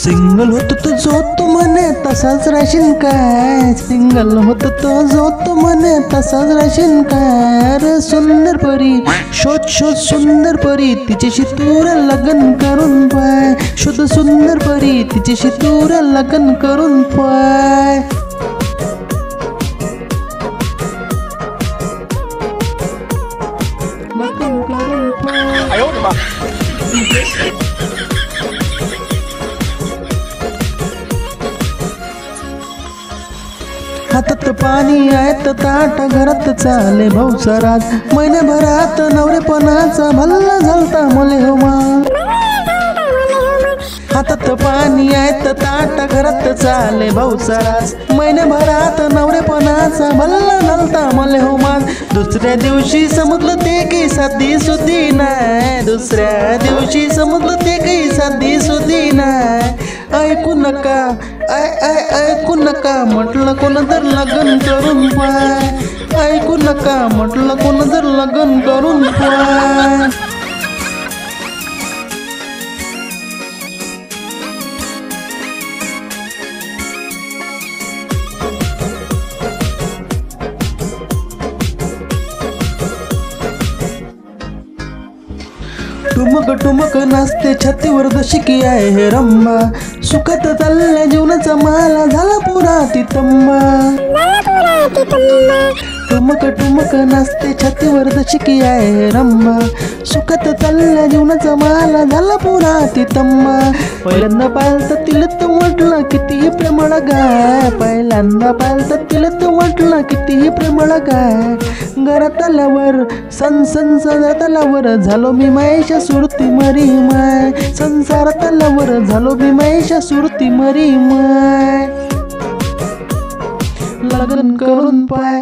Single होतो तो जो तो म्हणे तसाच राशीन काय, सिंगल होतो तो जो तो म्हणे तसाच राशीन काय। अरे सुंदर परी शोध शोध सुंदर परी तिच्याशी तूर लग्न करून पाय, शोध सुंदर परी तिच्याशी तूर लग्न करून पाय। हातात पाणी आहे तर ताट घरात चाले भाऊसराज, महिन्याभरात नवरेपणाचा भल्ला झालता मले हो मा। हातात पाणी आहे तर ताट घरात चाले भाऊसराज, महिन्याभरात नवरेपणाचा भल्ला झालता मले हो मा। दुसऱ्या दिवशी समजलं ते काही साधी सुधी नाही, दुसऱ्या दिवशी समजलं ते काही साधी सुधी नाही। ऐकू नका ऐकू नका म्हटलं कोण जर लग्न करून पाय, ऐकू नका म्हटलं कोण जर लग्न करून पाय। टुमक टुमक नाचते छातीवर दशकी आहे हे रंबा, सुखात चालल्या जीवनाचा माला झाला पुरा तितंबा। टुमक टुमक नाचते छातीवर दशकी आहे हे रंबा, सुखात चालल्या जीवनाचा माला झाला पुरा तितंबा। पहिल्यांदा पाहिलं तर तिला तू म्हटलं कितीही प्रेमळ गाय, पहिल्यांदा पाहिलं तर तिला तू म्हटलं कितीही प्रेमळ गाय। घरात आल्यावर संसारात आल्यावर झालो मी मायेच्या सुरती मरी माय, संसारात आल्यावर झालो मी मायेच्या सुरती मरी माय। लग्न करून पाय।